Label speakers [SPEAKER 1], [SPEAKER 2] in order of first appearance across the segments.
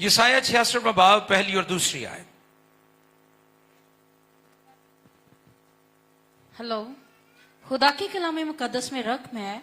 [SPEAKER 1] यशायाह 66वां बाब पहली और दूसरी आयत।
[SPEAKER 2] हेलो, खुदा की कलाम मुकद्दस में रकम है,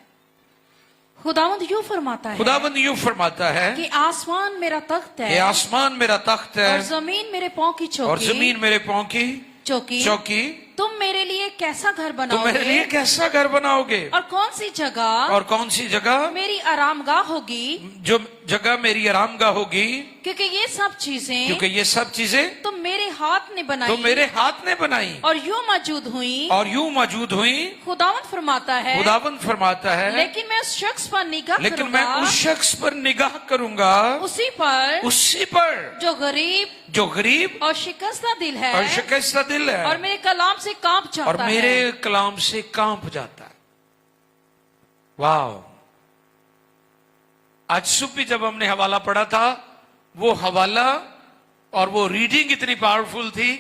[SPEAKER 2] खुदावंद यूं फरमाता है,
[SPEAKER 1] खुदाबंद यूं फरमाता है
[SPEAKER 2] कि आसमान मेरा तख्त है,
[SPEAKER 1] कि आसमान मेरा तख्त है
[SPEAKER 2] और जमीन मेरे पांव की चौकी,
[SPEAKER 1] और जमीन मेरे पांव की चौकी।
[SPEAKER 2] तुम मेरे लिए कैसा घर
[SPEAKER 1] तुम
[SPEAKER 2] बनाओगे,
[SPEAKER 1] मेरे लिए कैसा घर बनाओगे
[SPEAKER 2] और कौन सी जगह
[SPEAKER 1] और कौन सी जगह
[SPEAKER 2] मेरी आरामगाह होगी,
[SPEAKER 1] जो जगह मेरी आरामगाह होगी,
[SPEAKER 2] क्योंकि ये सब चीजें
[SPEAKER 1] क्योंकि ये सब चीजें
[SPEAKER 2] तुम मेरे हाथ ने बनाई,
[SPEAKER 1] तो मेरे हाथ ने बनाई
[SPEAKER 2] और यूं मौजूद हुई।
[SPEAKER 1] और यूं मौजूद हुई।
[SPEAKER 2] खुदावंद फरमाता है,
[SPEAKER 1] खुदाबंद फरमाता है
[SPEAKER 2] लेकिन मैं उस शख्स पर निगाह
[SPEAKER 1] लेकिन मैं
[SPEAKER 2] करूंगा,
[SPEAKER 1] उस शख्स पर निगाह करूंगा,
[SPEAKER 2] उसी पर
[SPEAKER 1] जो गरीब
[SPEAKER 2] और शिकस्ता दिल है,
[SPEAKER 1] और शिकस्ता दिल है
[SPEAKER 2] और मेरे कलाम से कांप जाता
[SPEAKER 1] और मेरे
[SPEAKER 2] है।
[SPEAKER 1] कलाम से कांप जाता है। वाह! आज सुबह जब हमने हवाला पढ़ा था, वो हवाला और वो रीडिंग इतनी पावरफुल थी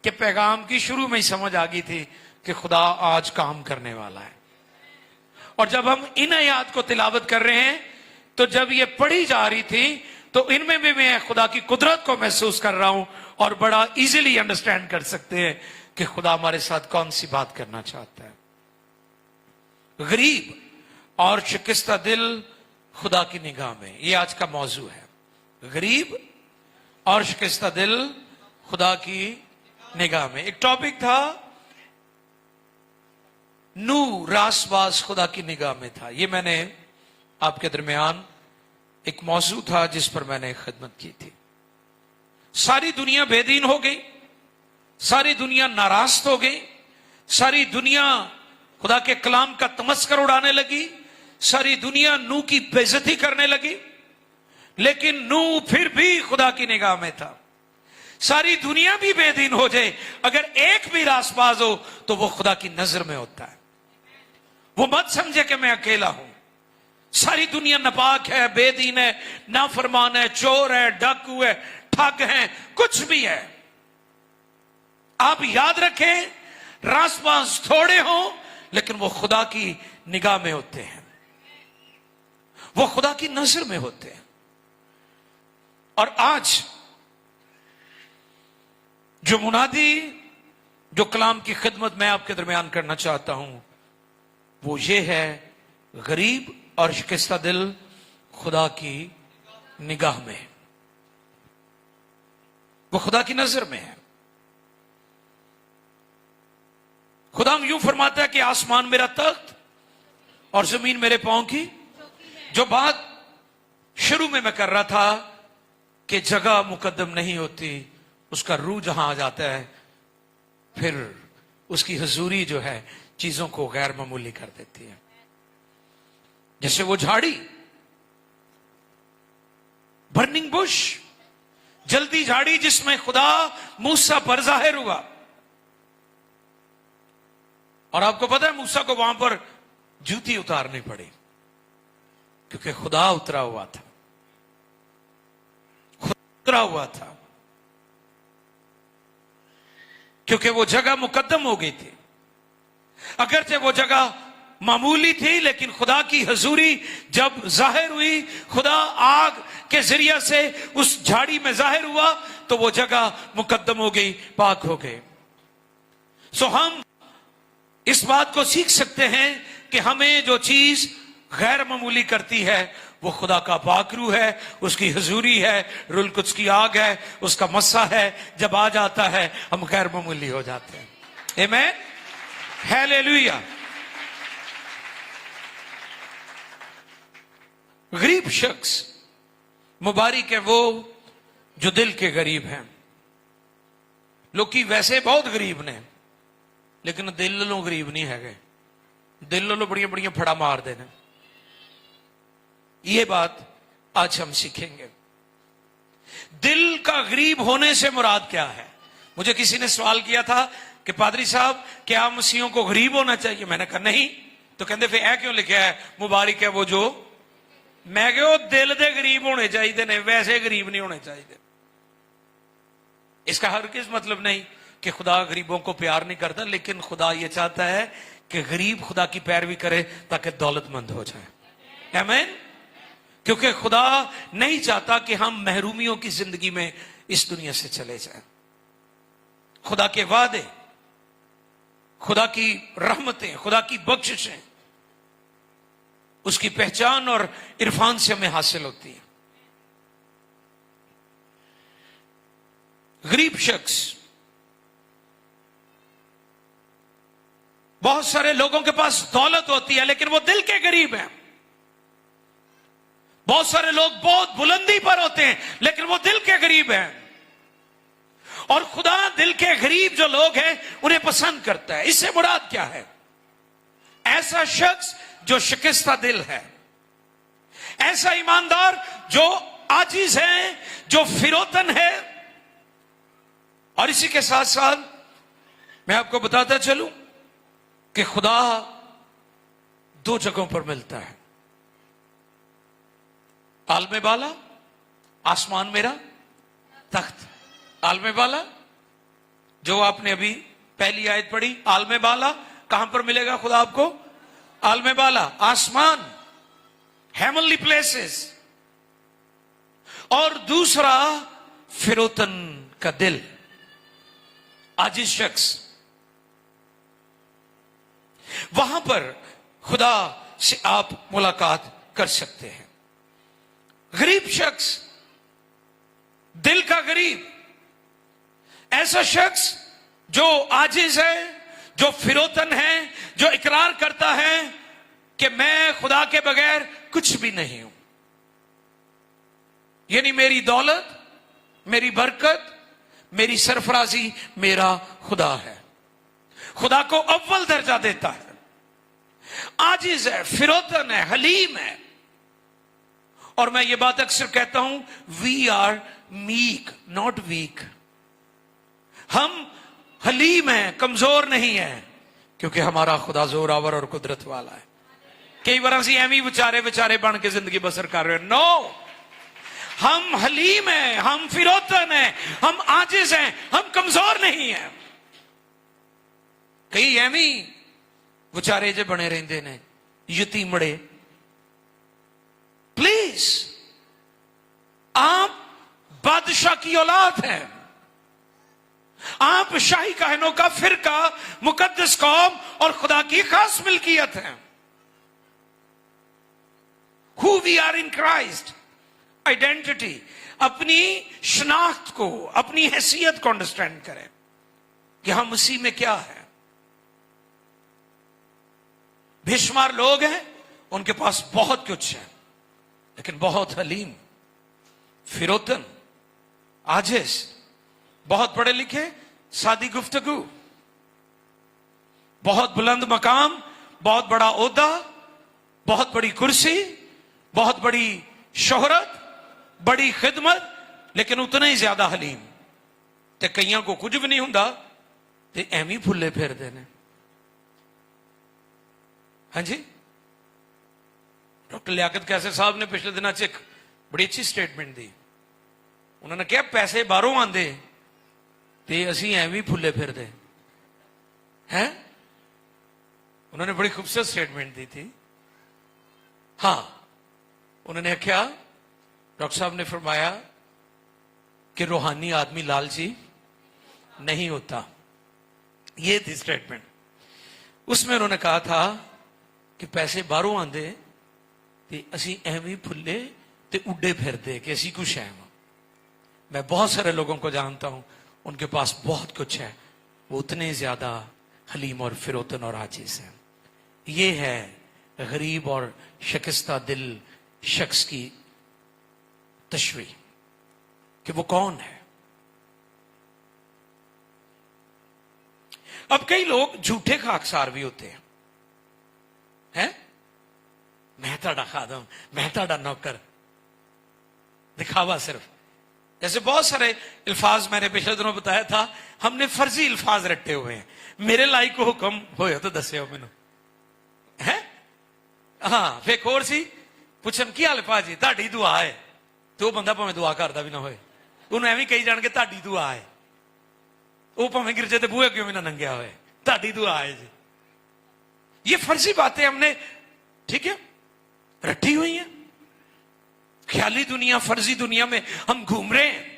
[SPEAKER 1] कि पैगाम की शुरू में ही समझ आ गई थी कि खुदा आज काम करने वाला है। और जब हम इन आयात को तिलावत कर रहे हैं, तो जब ये पढ़ी जा रही थी, तो इनमें भी मैं खुदा की कुदरत को महसूस कर रहा हूं और बड़ा इजीली अंडरस्टैंड कर सकते हैं कि खुदा हमारे साथ कौन सी बात करना चाहता है। गरीब और शिकस्ता दिल खुदा की निगाह में, ये आज का मौजू है। गरीब और शिकस्ता दिल खुदा की निगाह में। एक टॉपिक था नू रासबाज खुदा की निगाह में था। ये मैंने आपके दरमियान एक मौजू था जिस पर मैंने खिदमत की थी। सारी दुनिया बेदीन हो गई, सारी दुनिया नाराज हो गई, सारी दुनिया खुदा के कलाम का तमस्कर उड़ाने लगी, सारी दुनिया नू की बेइज्जती करने लगी, लेकिन नू फिर भी खुदा की निगाह में था। सारी दुनिया भी बेदीन हो जाए, अगर एक भी रासबाज हो तो वो खुदा की नजर में होता है। वो मत समझे कि मैं अकेला हूं। सारी दुनिया नापाक है, बेदीन है, नाफरमान है, चोर है, डाकू है, ठग है, कुछ भी है। आप याद रखें, रासबाज थोड़े हों लेकिन वो खुदा की निगाह में होते हैं, वो खुदा की नजर में होते हैं। और आज जो मुनादी, जो कलाम की खिदमत मैं आपके दरमियान करना चाहता हूं, वो ये है, गरीब और शिकस्ता दिल खुदा की निगाह में, वो खुदा की नजर में है। खुदा यूं फरमाता है कि आसमान मेरा तख्त और जमीन मेरे पांव की। जो बात शुरू में मैं कर रहा था कि जगह मुकद्दम नहीं होती, उसका रूह जहां आ जाता है, फिर उसकी हुजूरी जो है चीजों को गैर मामूली कर देती है। जैसे वो झाड़ी, बर्निंग बुश, जल्दी झाड़ी जिसमें खुदा मूसा पर जाहिर हुआ। और आपको पता है मूसा को वहां पर जूती उतारनी पड़ी क्योंकि खुदा उतरा हुआ था, खुदा उतरा हुआ था, क्योंकि वो जगह मुकद्दम हो गई थी। अगरचे वो जगह मामूली थी, लेकिन खुदा की हजूरी जब जाहिर हुई, खुदा आग के जरिए से उस झाड़ी में जाहिर हुआ, तो वो जगह मुकद्दम हो गई, पाक हो गई। सो हम इस बात को सीख सकते हैं कि हमें जो चीज गैर मामूली करती है वो खुदा का पाकरू है, उसकी हजूरी है, रुल कुछ की आग है, उसका मस्सा है। जब आ जाता है हम गैर मामूली हो जाते हैं। आमीन, हालेलुया। गरीब शख्स मुबारक है वो जो दिल के गरीब हैं। लोग वैसे बहुत गरीब ने, लेकिन दिल लो गरीब नहीं है। दिल लो बड़िया बड़िया फड़ा मार देने। ये बात आज हम सीखेंगे। दिल का गरीब होने से मुराद क्या है? मुझे किसी ने सवाल किया था कि पादरी साहब क्या मसीहों को गरीब होना चाहिए? मैंने कहा नहीं। तो कहते फिर ऐ क्यों लिखा है मुबारक है वो जो, मैं कहो दिल दे गरीब होने चाहिए ने, वैसे गरीब नहीं होने चाहिए। इसका हर किस मतलब नहीं कि खुदा गरीबों को प्यार नहीं करता, लेकिन खुदा यह चाहता है कि गरीब खुदा की पैरवी करे ताकि दौलतमंद हो जाए। आमीन। क्योंकि खुदा नहीं चाहता कि हम महरूमियों की जिंदगी में इस दुनिया से चले जाएं। खुदा के वादे, खुदा की रहमतें, खुदा की बख्शिशें, उसकी पहचान और इरफान से हमें हासिल होती है। गरीब शख्स, बहुत सारे लोगों के पास दौलत होती है लेकिन वो दिल के गरीब हैं। बहुत सारे लोग बहुत बुलंदी पर होते हैं लेकिन वो दिल के गरीब हैं। और खुदा दिल के गरीब जो लोग हैं उन्हें पसंद करता है। इससे मुराद क्या है? ऐसा शख्स जो शिकस्ता दिल है, ऐसा ईमानदार जो आजिज है, जो फिरोतन है। और इसी के साथ साथ मैं आपको बताता चलूं कि खुदा दो जगहों पर मिलता है। आलमे बाला, आसमान मेरा तख्त। आलमे बाला जो आपने अभी पहली आयत पढ़ी, आलमे बाला कहां पर मिलेगा खुदा आपको? आलमे बाला, आसमान, हेवनली प्लेसेस। और दूसरा फिरोतन का दिल, आजिज शख्स। वहां पर खुदा से आप मुलाकात कर सकते हैं। गरीब शख्स, दिल का गरीब, ऐसा शख्स जो आजिज है, जो फिरोतन है, जो इकरार करता है कि मैं खुदा के बगैर कुछ भी नहीं हूं। यानी मेरी दौलत, मेरी बरकत, मेरी सरफराजी मेरा खुदा है। खुदा को अव्वल दर्जा देता है। आजिज है, फिरोतन है, हलीम है। और मैं ये बात अक्सर कहता हूं, we are meek not weak. हम हलीम हैं, कमजोर नहीं है, क्योंकि हमारा खुदा जोरावर और कुदरत वाला है। कई बार असं एवं बेचारे बन के जिंदगी बसर कर रहे हो। नो, हम हलीम हैं, हम फिरोतन हैं, हम आजिज हैं, हम कमजोर नहीं हैं। कई एवं बेचारे जे बने रहते ने, यतीमड़े। प्लीज, आप बादशाह की औलाद हैं। आप शाही काहनों का फिरका, मुकद्दस कौम और खुदा की खास मिल्कियत है। Who we are in Christ, identity, अपनी शनाख्त को, अपनी हैसियत को अंडरस्टैंड करें कि हम मसीह में क्या है। बेशुमार लोग हैं, उनके पास बहुत कुछ है लेकिन बहुत हलीम, फिरोतन, आजिज, बहुत पढ़े लिखे, सादी गुफ्तगू, बहुत बुलंद मकाम, बहुत बड़ा ओहदा, बहुत बड़ी कुर्सी, बहुत बड़ी शोहरत, बड़ी खिदमत, लेकिन उतना ही ज्यादा हलीम। ते कईयां को कुछ भी नहीं हुंदा ते एवं फुले फिरदे ने। हाँ जी, डॉक्टर लियाकत कैसर साहब ने पिछले दिनों एक बड़ी अच्छी स्टेटमेंट दी। उन्होंने कहा पैसे बाहरों आंदे ते असी एवं फुले फिरदे हैं। उन्होंने बड़ी खूबसूरत स्टेटमेंट दी थी। हाँ, उन्होंने क्या, डॉक्टर साहब ने फरमाया कि रूहानी आदमी लालची नहीं होता। ये थी स्टेटमेंट। उसमें उन्होंने कहा था कि पैसे बाहरों आंदे ते असी एवं फुले ते उड्डे फिरदे कि असी कुछ है। मैं बहुत सारे लोगों को जानता हूं, उनके पास बहुत कुछ है, वो उतने ज्यादा हलीम और फिरोतन और आजिज हैं। ये है गरीब और शिकस्ता दिल शख्स की तशरीह कि वो कौन है। अब कई लोग झूठे खाकसार भी होते हैं। मैं ताड़ा खादम, मैं ताड़ा नौकर, दिखावा सिर्फ। जैसे बहुत सारे अल्फाज मैंने पिछले दिनों बताया था, हमने फर्जी अल्फाज रटे हुए हैं। मेरे लाइक को हुक्म होया तो दस्यो मैनू है। हाँ, फिर एक होर सी पुछन की हाल भाजी, ताड़ी दुआ है, तो वह बंदा भावें दुआ करता भी ना होए, उन्होंने एवं कही जान के ताड़ी दुआ है। वो भावें गिरजे ते बूहे क्यों भी ना नंगया होए, ताड़ी दुआ है जी। ये फर्जी बातें हमने, ठीक है, रटी हुई हैं। ख्याली दुनिया, फर्जी दुनिया में हम घूम रहे हैं।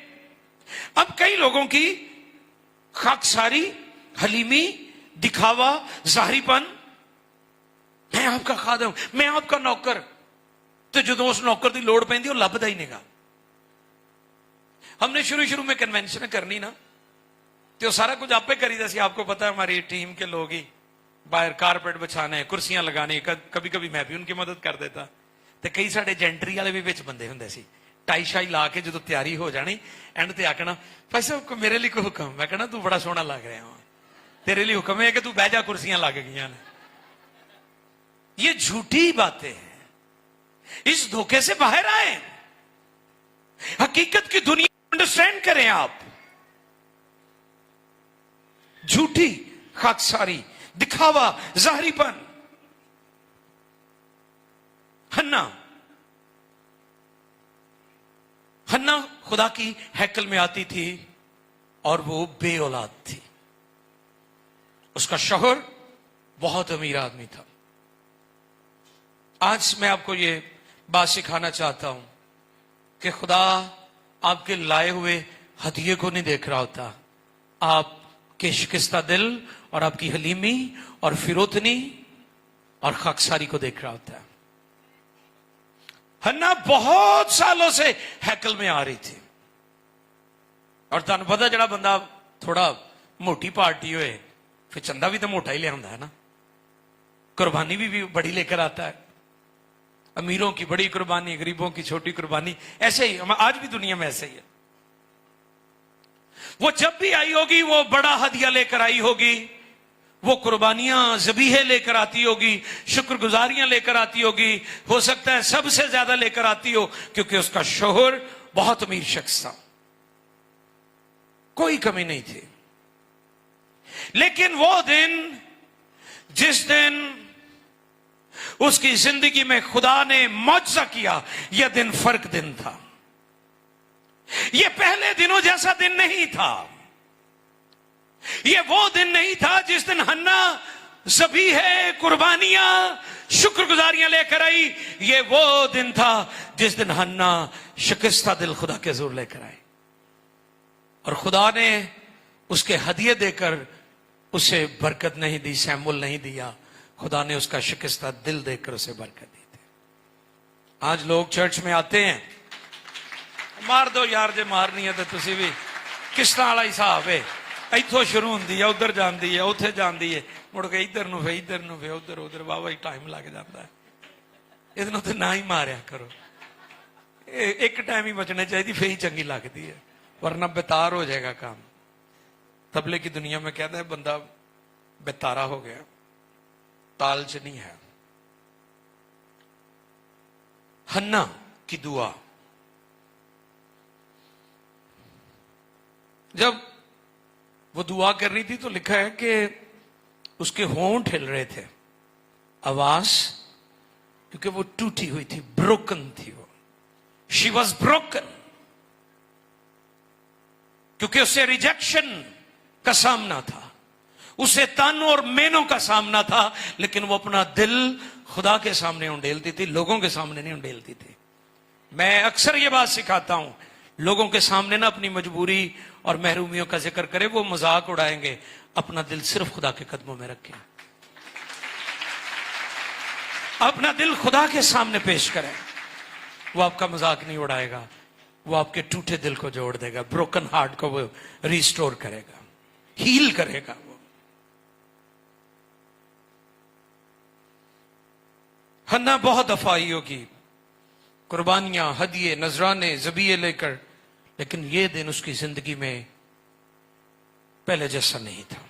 [SPEAKER 1] अब कई लोगों की खाकसारी, हलीमी, दिखावा, जाहिरीपन, मैं आपका खादम, मैं आपका नौकर, तो जो उस नौकर की लोड़ पैंदी वो लभदा ही नहीं। हमने शुरू में कन्वेंशन करनी ना, तो सारा कुछ आपे करीदा सी। आपको पता है हमारी टीम के लोग ही बाहर कारपेट बिछाने, कुर्सियां लगाने, कभी कभी मैं भी उनकी मदद कर देता। तो कई साडे जेंटरी वाले भी विच बंदे हुंदे सी, टाई शाई ला के जो तैयारी हो जानी, एंड ते आखना भाई साहब मेरे लिए कोई हुक्म। मैं कहना तू बड़ा सोहना लग रहा है, तेरे लिए हुक्म है कि तू बह जा, कुर्सियां लग गई ने। ये झूठी बातें हैं, इस धोखे से बाहर आए, हकीकत की दुनिया अंडरस्टैंड करें आप। झूठी, खाकसारी, दिखावा, जाहिरीपन। हन्ना खुदा की हैकल में आती थी और वो बे औलाद थी। उसका शौहर बहुत अमीर आदमी था। आज मैं आपको ये बात सिखाना चाहता हूं कि खुदा आपके लाए हुए हदिये को नहीं देख रहा होता, आपके शिकस्ता दिल और आपकी हलीमी और फिरोतनी और खाकसारी को देख रहा होता है। हन्ना बहुत सालों से हैकल में आ रही थी, और तुहानू पता जड़ा बंदा थोड़ा मोटी पार्टी होए फिर चंदा भी तो मोटा ही ले आता है ना, कुर्बानी भी बड़ी लेकर आता है। अमीरों की बड़ी कुर्बानी, गरीबों की छोटी कुर्बानी, ऐसे ही आज भी दुनिया में ऐसे ही है। वो जब भी आई होगी वो बड़ा हदिया लेकर आई होगी, वो कुर्बानियां ज़बीहे लेकर आती होगी, शुक्रगुजारियां लेकर आती होगी, हो सकता है सबसे ज्यादा लेकर आती हो, क्योंकि उसका शौहर बहुत अमीर शख्स था, कोई कमी नहीं थी। लेकिन वो दिन, जिस दिन उसकी जिंदगी में खुदा ने मौजज़ा किया, यह दिन फर्क दिन था। यह पहले दिनों जैसा दिन नहीं था। यह वो दिन नहीं था जिस दिन हन्ना ज़बीहे, कुर्बानियां, शुक्रगुजारियां लेकर आई। यह वो दिन था जिस दिन हन्ना शिकस्ता दिल खुदा के हुज़ूर लेकर आई, और खुदा ने उसके हदिये देकर उसे बरकत नहीं दी, सैमुल नहीं दिया। खुदा ने उसका शिकस्ता दिल देकर उसे बरकत दी थी। आज लोग चर्च में आते हैं, मार दो यार, जे मारनी है तो तुसी भी किस्तां वाला हिसाब है, इथों शुरू होंदी है, उधर जाती है, उथे जाती है, मुड़ के इधर नु फे इधर नु फे उधर उधर, वाह ही टाइम लग जाता है। इधनों तो ना ही मारिया करो, एक टाइम ही बचने चाहिए, फिर ही चंगी लगती है, वरना बेतार हो जाएगा काम। तबले की दुनिया में कहता है बंदा बेतारा हो गया, ताल च नहीं है। हन्ना की दुआ, जब वो दुआ कर रही थी तो लिखा है कि उसके होंठ हिल रहे थे, आवाज, क्योंकि वो टूटी हुई थी, ब्रोकन थी वो। शी वॉज ब्रोकन, क्योंकि उसे रिजेक्शन का सामना था, उसे तानों और मेनों का सामना था, लेकिन वो अपना दिल खुदा के सामने उंडेलती थी, लोगों के सामने नहीं उंडेलती थी। मैं अक्सर ये बात सिखाता हूं, लोगों के सामने ना अपनी मजबूरी और महरूमियों का जिक्र करे, वो मजाक उड़ाएंगे, अपना दिल सिर्फ खुदा के कदमों में रखें, अपना दिल खुदा के सामने पेश करें। वो आपका मजाक नहीं उड़ाएगा, वो आपके टूटे दिल को जोड़ देगा, ब्रोकन हार्ट को वो रिस्टोर करेगा, हील करेगा। वो हन्ना बहुत दफाई होगी, कुर्बानियां, हदिये, नजराने, ज़बीहे लेकर, लेकिन यह दिन उसकी जिंदगी में पहले जैसा नहीं था,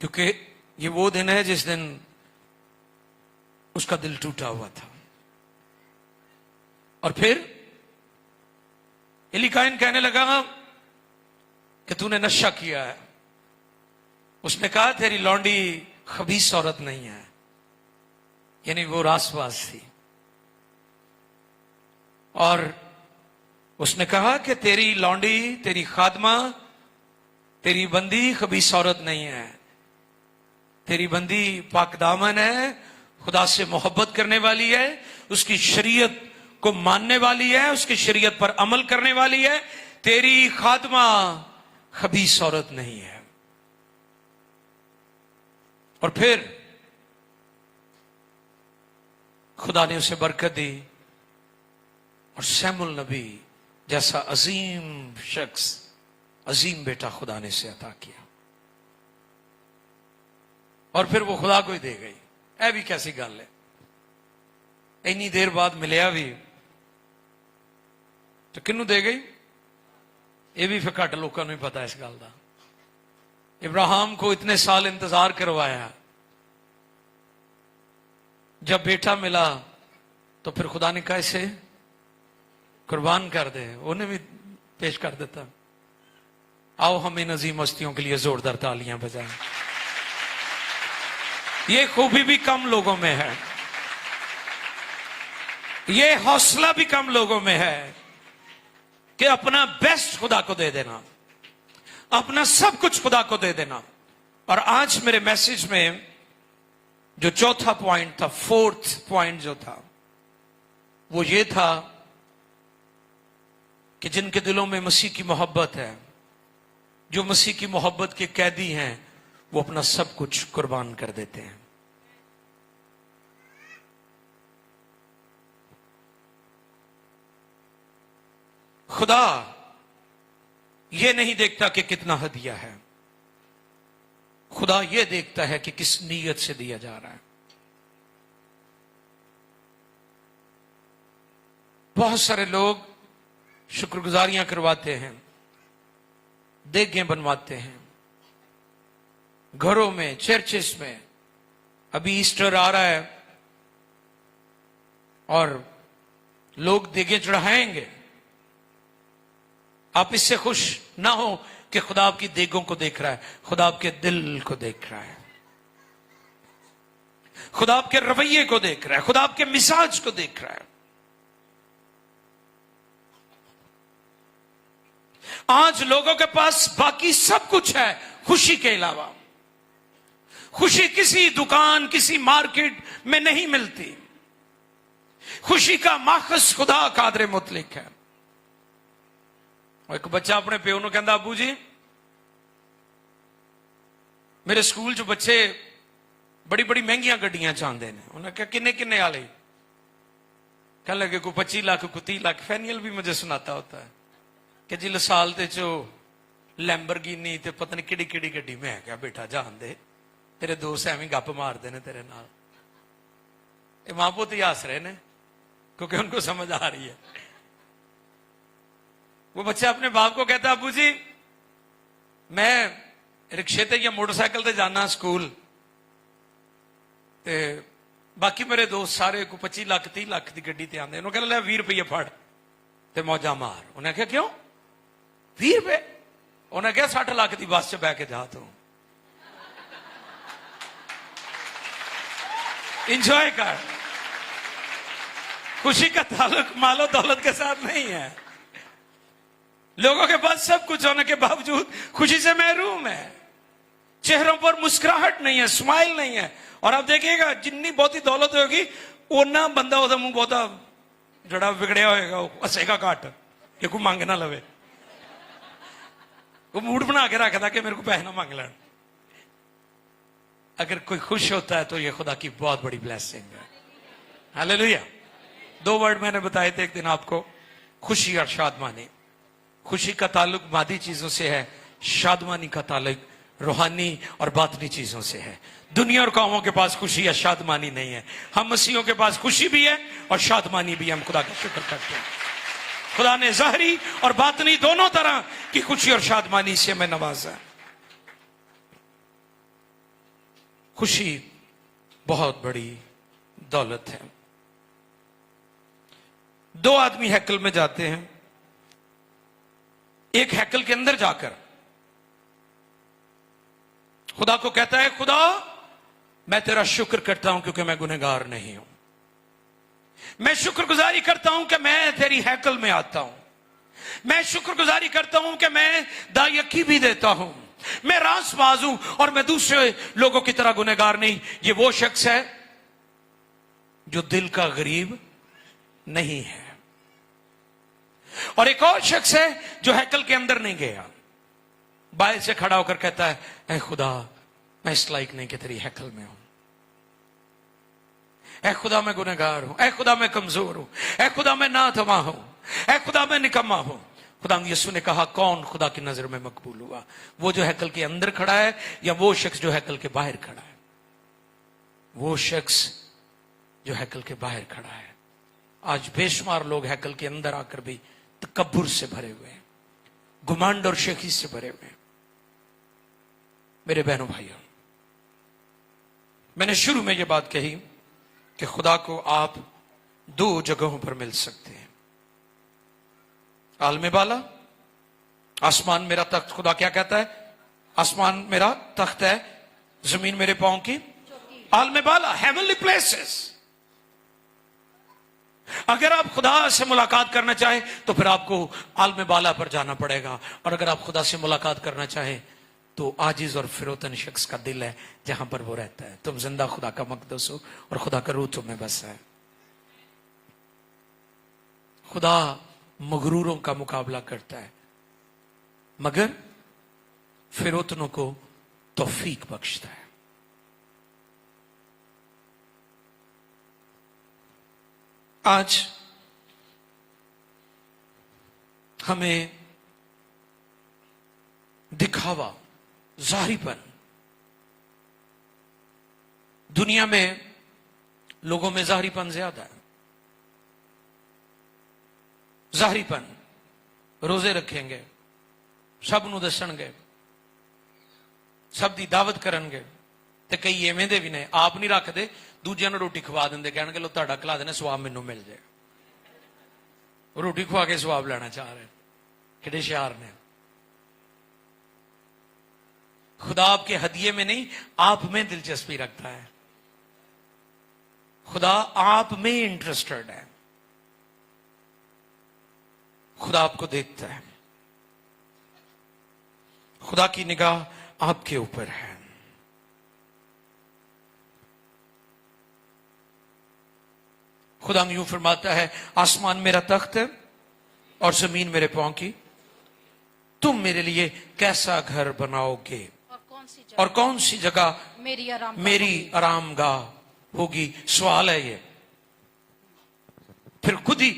[SPEAKER 1] क्योंकि ये वो दिन है जिस दिन उसका दिल टूटा हुआ था। और फिर एलीकाइन कहने लगा कि तूने नशा किया है। उसने कहा तेरी लौंडी खबीस औरत नहीं है, यानी वो रासबाज थी। और उसने कहा कि तेरी लौंडी, तेरी खादमा, तेरी बंदी खबीस औरत नहीं है, तेरी बंदी पाक दामन है, खुदा से मोहब्बत करने वाली है, उसकी शरीयत को मानने वाली है, उसकी शरीयत पर अमल करने वाली है। तेरी खात्मा खबीस औरत नहीं है। और फिर खुदा ने उसे बरकत दी और सैमुल नबी जैसा अजीम शख्स, अजीम बेटा खुदा ने उसे अता किया। और फिर वो खुदा को ही दे गई। ऐ भी कैसी गल है, इन्नी देर बाद मिलया भी तो किन्नू दे गई? ये भी फिर घट लोगों को ही पता इस गल का। इब्राहिम को इतने साल इंतजार करवाया, जब बेटा मिला तो फिर खुदा ने कहा इसे कुर्बान कर दे, उन्हें भी पेश कर देता। आओ हम इन अजीम हस्तियों के लिए जोरदार तालियां बजाएं। ये खूबी भी कम लोगों में है, ये हौसला भी कम लोगों में है कि अपना बेस्ट खुदा को दे देना, अपना सब कुछ खुदा को दे देना। और आज मेरे मैसेज में जो चौथा पॉइंट था, फोर्थ पॉइंट जो था, वो ये था कि जिनके दिलों में मसीह की मोहब्बत है, जो मसीह की मोहब्बत के कैदी हैं, वो अपना सब कुछ कुर्बान कर देते हैं। खुदा ये नहीं देखता कि कितना हदिया है, खुदा ये देखता है कि किस नीयत से दिया जा रहा है। बहुत सारे लोग शुक्रगुजारियां करवाते हैं, देगें बनवाते हैं घरों में, चर्चेस में। अभी ईस्टर आ रहा है और लोग देगें चढ़ाएंगे। आप इससे खुश ना हो कि खुदा आपकी देगों को देख रहा है, खुदा आपके दिल को देख रहा है, खुदा आपके रवैये को देख रहा है, खुदा आपके मिजाज को देख रहा है। आज लोगों के पास बाकी सब कुछ है खुशी के अलावा। खुशी किसी दुकान, किसी मार्केट में नहीं मिलती। खुशी का माखस खुदा कादरे मुतलिक है। एक बच्चा अपने प्यो ਨੂੰ ਕਹਿੰਦਾ, अबू जी मेरे स्कूल च बच्चे बड़ी बड़ी महंगियां गड्डियां चाहते हैं। उन्हें कहा किन्ने किन्ने वाले? कहने लगे को 25 लाख को 30 लाख। फैनियल भी मुझे सुनाता होता है कि जी लसाल ते चो लैम्बरगिनी ते पता नहीं किड़ी किड़ी गड्डी। मैं क्या बेटा जान दे, तेरे दोस्त एवं गप मारते ने तेरे नाल। ये मां पुत ही हस रहे ने क्योंकि उनको समझ आ रही है। वो बच्चा अपने बाप को कहता, अबू जी मैं रिक्शे ते या मोटरसाइकिल ते जाना स्कूल, ते बाकी मेरे दोस्त सारे को 25 लाख 30 लाख की गड्डी ते आंदे। उन्होंने कहा ले 20 रुपये फड़ ते मौजा मार। उन्हें कहा क्यों 20 रुपए? उन्हें कहा 60 लाख की बस च बह के जा तू, इंजॉय कर। खुशी का ताल्लुक मालो दौलत के साथ नहीं है। लोगों के पास सब कुछ होने के बावजूद खुशी से महरूम है, चेहरों पर मुस्कुराहट नहीं है, स्माइल नहीं है। और आप देखिएगा जितनी बहुती दौलत होगी उन्ना बंदा ओदा मुंह बहुता जड़ा बिगड़िया होएगा, हसेगा घट कि कोई मंग ना लवे। वो मूड बना के रखता कि मेरे को पैसे ना मांग लें। अगर कोई खुश होता है तो ये खुदा की बहुत बड़ी ब्लेसिंग है। हालेलुया। 2 वर्ड मैंने बताए थे एक दिन आपको, खुशी और शादमानी। खुशी का ताल्लुक मादी चीजों से है, शादमानी का ताल्लुक रूहानी और बातनी चीजों से है। दुनिया और कौमों के पास खुशी या शादमानी नहीं है, हम मसीहों के पास खुशी भी है और शादमानी भी है। हम खुदा का शुक्र करते हैं, खुदा ने ज़ाहरी और बातनी दोनों तरह की खुशी और शादमानी से हमें नवाजा। खुशी बहुत बड़ी दौलत है। 2 आदमी हैकल में जाते हैं। एक हैकल के अंदर जाकर खुदा को कहता है, खुदा मैं तेरा शुक्र करता हूं क्योंकि मैं गुनहगार नहीं हूं। मैं शुक्रगुजारी करता हूं कि मैं तेरी हैकल में आता हूं। मैं शुक्रगुजारी करता हूं कि मैं दायकी भी देता हूं, मैं रासबाज हूं और मैं दूसरे लोगों की तरह गुनहगार नहीं। ये वो शख्स है जो दिल का गरीब नहीं है। और एक और शख्स है जो हैकल के अंदर नहीं गया, बाहर से खड़ा होकर कहता है, ऐ खुदा मैं इस लायक नहीं कि तेरी हैकल में हूं, ऐ खुदा मैं गुनहगार हूं, ऐ खुदा मैं कमजोर हूं, ऐ खुदा मैं नातमा हूं, ऐ खुदा मैं निकम्मा हूं। खुदा यीशु ने कहा, कौन खुदा की नजर में मकबूल हुआ? वो जो हैकल के अंदर खड़ा है या वो शख्स जो हैकल के बाहर खड़ा है? वो शख्स जो हैकल के बाहर खड़ा है। आज बेशुमार लोग हैकल के अंदर आकर भी तकब्बुर से भरे हुए हैं, घुमंड और शेखी से भरे हुए हैं। मेरे बहनों भाइयों, मैंने शुरू में यह बात कही कि खुदा को आप दो जगहों पर मिल सकते हैं। आलमे बाला, आसमान मेरा तख्त, खुदा क्या कहता है? आसमान मेरा तख्त है, जमीन मेरे पांव की आलमे बाला, हेवनली प्लेसेस। अगर आप खुदा से मुलाकात करना चाहें तो फिर आपको आलमे बाला पर जाना पड़ेगा, और अगर आप खुदा से मुलाकात करना चाहें तो आजिज और फिरोतन शख्स का दिल है जहां पर वो रहता है। तुम जिंदा खुदा का मकदस हो और खुदा का रूह तुम में बसा है। खुदा मगरूरों का मुकाबला करता है मगर फिरोतनों को तौफीक बख्शता है। आज हमें दिखावा, जाहिरीपन, दुनिया में लोगों में जाहिरीपन ज्यादा है। जाहिरीपन, रोजे रखेंगे, सब नूं दसणगे, सब दी दावत करनगे, ते कई एवें दे भी ने आप नहीं रखते, दूजियां नूं रोटी खवा देंगे, कहणगे लो तुहाडा खिला देना, स्वाब मैनूं मिल जाए। रोटी खवा के स्वाब लेना चाह रहे, किहड़े शार ने। खुदा आपके हदिये में नहीं, आप में दिलचस्पी रखता है। खुदा आप में इंटरेस्टेड है। खुदा आपको देखता है। खुदा की निगाह आपके ऊपर है। खुदा यूं फरमाता है, आसमान मेरा तख्त है और जमीन मेरे पांव की, तुम मेरे लिए कैसा घर बनाओगे और कौन सी जगह मेरी आरामगाह होगी? सवाल है ये। फिर खुद ही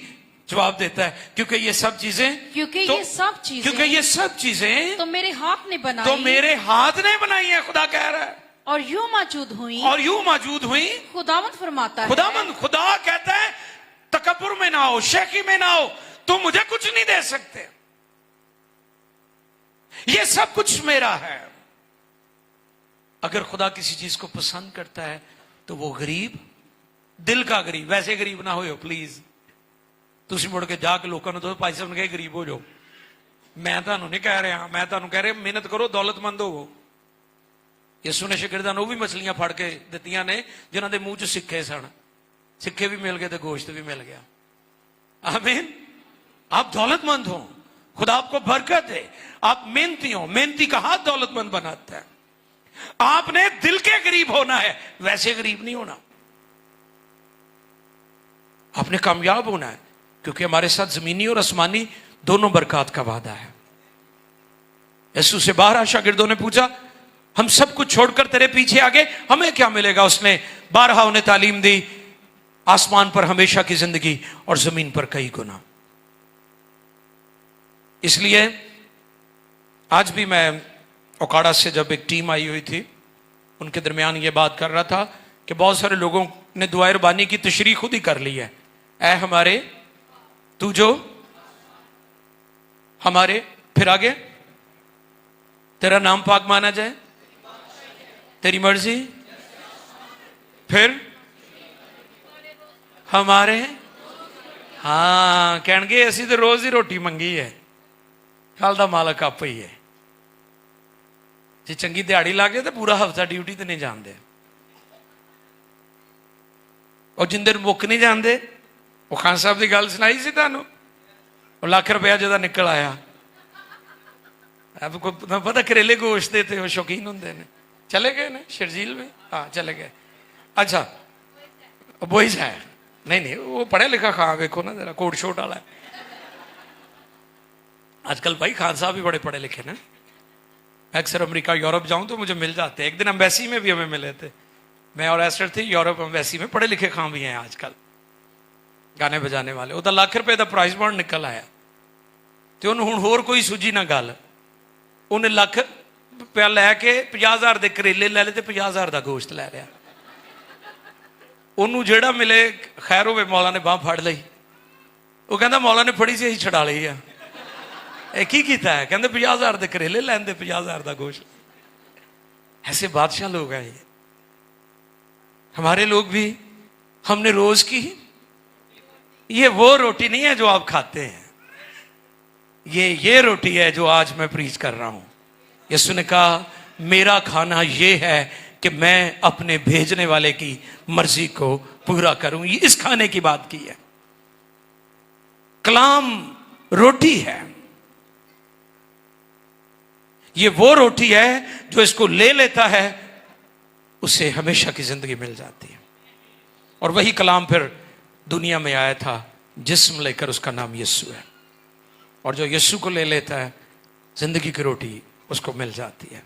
[SPEAKER 1] जवाब देता है, क्योंकि ये सब चीजें ये सब चीजें
[SPEAKER 2] तो मेरे हाथ ने बनाई,
[SPEAKER 1] तो मेरे हाथ ने बनाई है। खुदा कह रहा है,
[SPEAKER 2] और यूं मौजूद हुई। खुदावंद फरमाता है,
[SPEAKER 1] खुदा कहता है, तकब्बुर में ना हो, शेखी में ना हो, तुम मुझे कुछ नहीं दे सकते, ये सब कुछ मेरा है। अगर खुदा किसी चीज को पसंद करता है तो वो गरीब, दिल का गरीब, वैसे गरीब ना हो प्लीज। तुम मुड़ के जाके लोगों तो भाई साहब ने कहा गरीब हो जाओ, मैं ਤੁਹਾਨੂੰ नहीं कह रहा, मैं ਤੁਹਾਨੂੰ कह रहा मेहनत करो, दौलतमंद हो। यसू ने शागिर्दां नूं भी मछलियां फड़ के दित्तियां ने जिन्हां दे मूंह च सिक्के सन, सिक्के भी मिल गए तो गोश्त भी मिल गया। आमीन। आप दौलतमंद हो, खुदा आपको बरकत दे, आप मेहनती हो, मेहनती का हाथ दौलतमंद बनाता है। आपने दिल के गरीब होना है, वैसे गरीब नहीं होना। आपने कामयाब होना है, क्योंकि हमारे साथ जमीनी और आसमानी दोनों बरकत का वादा है। यीशु से 12 शागिर्दों ने पूछा, हम सब कुछ छोड़कर तेरे पीछे आगे, हमें क्या मिलेगा? उसने 12 उन्हें तालीम दी, आसमान पर हमेशा की जिंदगी और जमीन पर कई गुना। इसलिए आज भी मैं ओकाड़ा से जब एक टीम आई हुई थी, उनके दरमियान ये बात कर रहा था कि बहुत सारे लोगों ने दुआए रबानी की तशरीह खुद ही कर ली है। ऐ हमारे, तू जो हमारे, फिर आगे, तेरा नाम पाक माना जाए, तेरी मर्जी, फिर हमारे, हाँ कहणगे असी तो रोज ही रोटी मंगी है, कल का मालक आप ही है। जे चंगी दिहाड़ी ला गए तो पूरा हफ्ता ड्यूटी तो नहीं जाते, और जिन दिन मुक नहीं जाते, वो खान साहब की गल सुनाई सी तुहानू, लाख रुपया जो निकल आया। अब कोई पता करेले गोश्त के तो शौकीन होंगे ने, चले गए ने शर्जील में, हाँ चले गए। अच्छा बॉयज है, नहीं वो पढ़े लिखा खा, वेखो ना जरा कोट शोट वाला है। आजकल भाई खान साहब भी बड़े पढ़े लिखे ना। मैं अक्सर अमेरिका यूरोप जाऊं तो मुझे मिल जाते हैं। एक दिन एम्बेसी में भी हमें मिले थे, मैं और एस्टर थे यूरोप एम्बेसी में। पढ़े लिखे खां भी हैं आजकल, गाने बजाने वाले। ਉਹਦਾ ਲੱਖ ਰੁਪਏ ਦਾ ਪ੍ਰਾਈਜ਼ ਬੌਂਡ ਨਿਕਲ ਆਇਆ ਤੇ ਉਹਨੂੰ ਹੁਣ ਹੋਰ ਕੋਈ ਸੂਝੀ ਨਾ ਗੱਲ। ਉਹਨੇ ਲੱਖ ਰੁਪਇਆ ਲੈ ਕੇ 50,000 ਦੇ ਕਰੇਲੇ ਲੈ ਲਏ ਤੇ 50,000 ਦਾ ਗੋਸ਼ਤ ਲੈ ਲਿਆ। ਉਹਨੂੰ ਜਿਹੜਾ ਮਿਲੇ ਖੈਰ ਹੋਵੇ, ਮੌਲਾ ਨੇ ਬਾਹ ਫੜ ਲਈ। ਉਹ ਕਹਿੰਦਾ ਮੌਲਾ ਨੇ ਫੜੀ ਸੀ, ਅਸੀਂ ਛਡਾ ਲਈ ਆ। ਇਹ ਕੀ ਕੀਤਾ है? कहते 50,000 ਦੇ ਕਰੇਲੇ ਲੈਂਦੇ, 50,000 ਦਾ गोश्त। ऐसे बादशाह लोग हैं ये। हमारे लोग भी, हमने रोज की, ये वो रोटी नहीं है जो आप खाते हैं, ये रोटी है जो आज मैं प्रीच कर रहा हूं। यीशु ने कहा मेरा खाना ये है कि मैं अपने भेजने वाले की मर्जी को पूरा करूं। ये इस खाने की बात की है। कलाम रोटी है, ये वो रोटी है जो इसको ले लेता है उसे हमेशा की जिंदगी मिल जाती है। और वही कलाम फिर दुनिया में आया था, जिस्म लेकर, उसका नाम यीशु है। और जो यीशु को ले लेता है जिंदगी की रोटी उसको मिल जाती है।